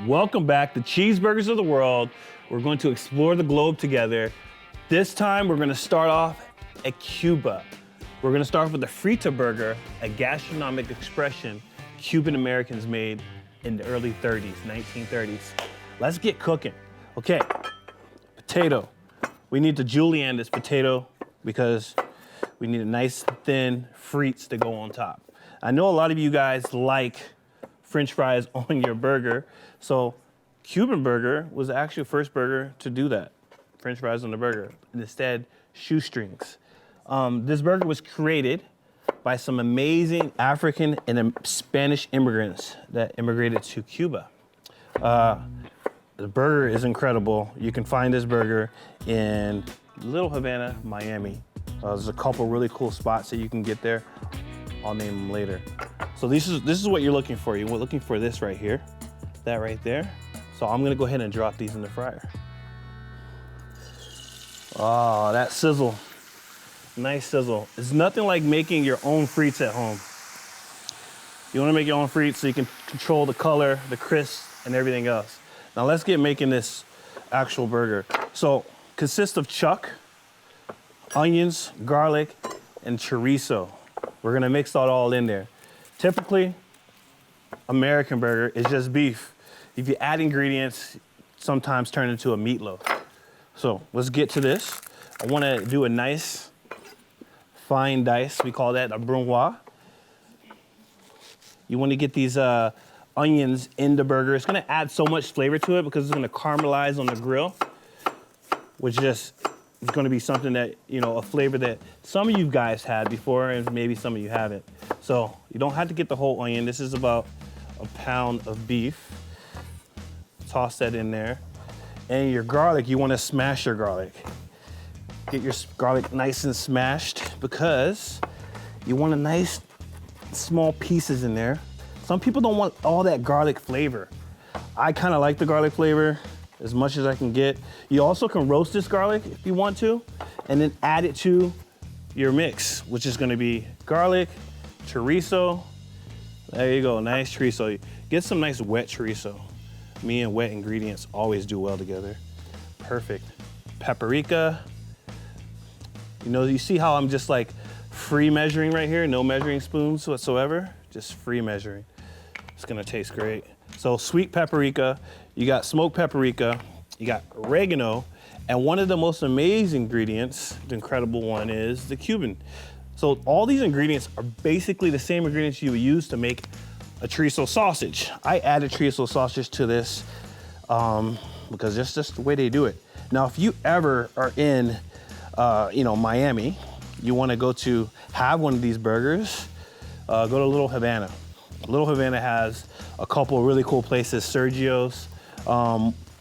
Welcome back to Cheeseburgers of the World. We're going to explore the globe together. This time we're going to start off at Cuba. We're going to start with the Frita burger, a gastronomic expression Cuban Americans made in the early 30s, 1930s. Let's get cooking. Okay, potato. We need to julienne this potato because we need a nice thin frites to go on top. I know a lot of you guys like French fries on your burger, so Cuban burger was actually the first burger to do that. French fries on the burger, and instead shoestrings. This burger was created by some amazing African and Spanish immigrants that immigrated to Cuba. The burger is incredible. You can find this burger in Little Havana, Miami. There's a couple really cool spots that you can get there. I'll name them later. So this is what you're looking for. You're looking for this right here, that right there. So I'm gonna go ahead and drop these in the fryer. Oh, that sizzle. Nice sizzle. It's nothing like making your own frites at home. You wanna make your own frites so you can control the color, the crisp, and everything else. Now let's get making this actual burger. So, consists of chuck, onions, garlic, and chorizo. We're gonna mix that all in there. Typically, American burger is just beef. If you add ingredients, sometimes turn into a meatloaf. So let's get to this. I wanna do a nice fine dice. We call that a brunoise. You wanna get these onions in the burger. It's gonna add so much flavor to it because it's gonna caramelize on the grill, which just is gonna be something that, you know, a flavor that some of you guys had before and maybe some of you haven't. So you don't have to get the whole onion. This is about a pound of beef. Toss that in there. And your garlic, you wanna smash your garlic. Get your garlic nice and smashed because you want a nice small pieces in there. Some people don't want all that garlic flavor. I kind of like the garlic flavor as much as I can get. You also can roast this garlic if you want to, and then add it to your mix, which is gonna be garlic, chorizo. There you go, nice chorizo. Get some nice wet chorizo. Me and wet ingredients always do well together. Perfect. Paprika. You know, you see how I'm just like free measuring right here, no measuring spoons whatsoever, just free measuring. It's gonna taste great. So sweet paprika, you got smoked paprika, you got oregano, and one of the most amazing ingredients, the incredible one, is the Cuban. So all these ingredients are basically the same ingredients you would use to make a chorizo sausage. I added chorizo sausage to this because that's just the way they do it. Now, if you ever are in Miami, you wanna go to have one of these burgers, go to Little Havana. Little Havana has a couple of really cool places, Sergio's,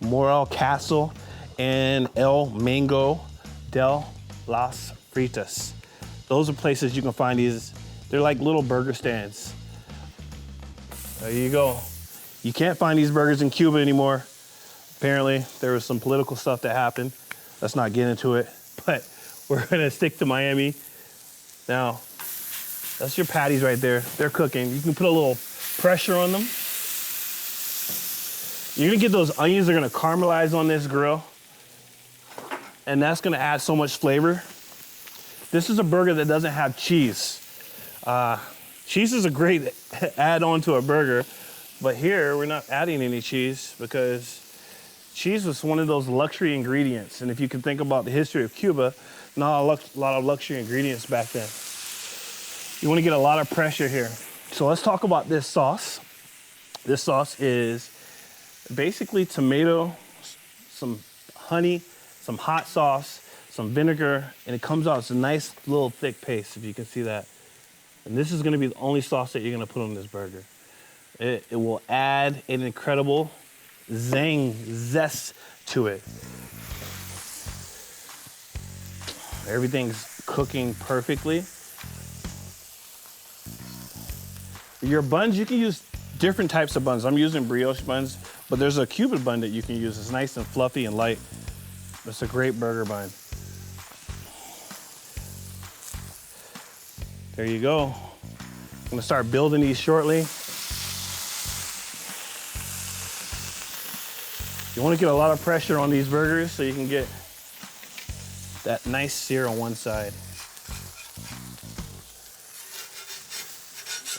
Morel Castle, and El Mango de las Fritas. Those are places you can find these. They're like little burger stands. There you go. You can't find these burgers in Cuba anymore. Apparently, there was some political stuff that happened. Let's not get into it, but we're gonna stick to Miami. Now, that's your patties right there. They're cooking. You can put a little pressure on them. You're gonna get those onions, they're gonna caramelize on this grill. And that's gonna add so much flavor. This is a burger that doesn't have cheese. Cheese is a great add-on to a burger, but here we're not adding any cheese because cheese was one of those luxury ingredients. And if you can think about the history of Cuba, not a lot of luxury ingredients back then. You wanna get a lot of pressure here. So let's talk about this sauce. This sauce is basically tomato, some honey, some hot sauce, some vinegar, and it comes out as a nice little thick paste, if you can see that. And this is gonna be the only sauce that you're gonna put on this burger. It will add an incredible zest to it. Everything's cooking perfectly. Your buns, you can use different types of buns. I'm using brioche buns, but there's a Cuban bun that you can use. It's nice and fluffy and light. It's a great burger bun. There you go. I'm gonna start building these shortly. You want to get a lot of pressure on these burgers so you can get that nice sear on one side.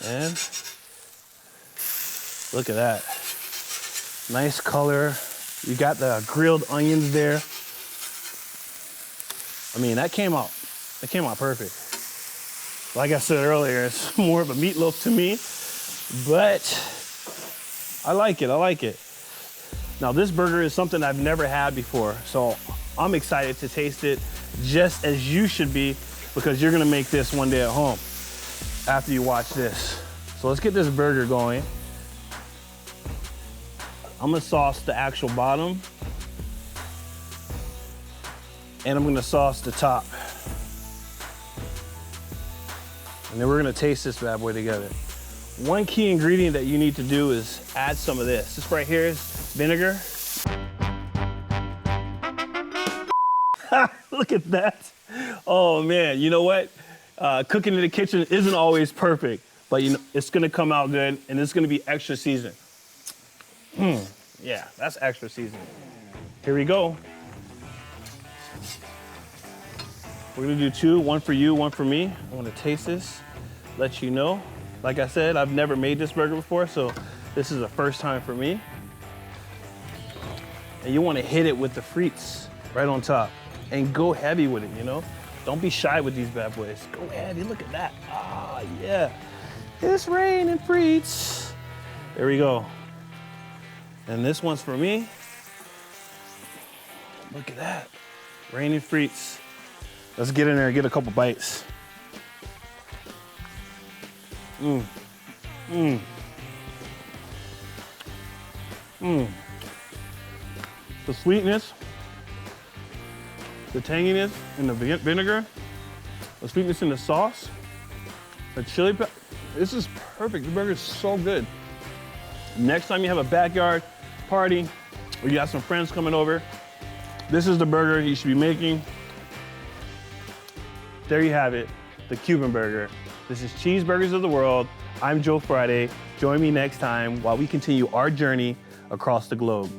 And look at that. Nice color. You got the grilled onions there. I mean, that came out perfect. Like I said earlier, it's more of a meatloaf to me, but I like it. Now this burger is something I've never had before, so I'm excited to taste it, just as you should be, because you're gonna make this one day at home after you watch this. So let's get this burger going. I'm gonna sauce the actual bottom, and I'm gonna sauce the top. And then we're gonna taste this bad boy together. One key ingredient that you need to do is add some of this. This right here is vinegar. Look at that. Oh man, you know what? Cooking in the kitchen isn't always perfect, but you know, it's gonna come out good, and it's gonna be extra seasoned. Yeah, that's extra seasoned. Here we go. We're gonna do two, one for you, one for me. I wanna taste this, let you know. Like I said, I've never made this burger before, so this is the first time for me. And you wanna hit it with the frites right on top and go heavy with it, you know? Don't be shy with these bad boys. Go heavy, look at that. Ah, yeah. It's raining frites. There we go. And this one's for me. Look at that, raining frites. Let's get in there and get a couple bites. The sweetness, the tanginess in the vinegar, the sweetness in the sauce, the chili pepper. This is perfect. The burger is so good. Next time you have a backyard party or you got some friends coming over, this is the burger you should be making. There you have it, the Cuban burger. This is Cheeseburgers of the World. I'm Joe Friday. Join me next time while we continue our journey across the globe.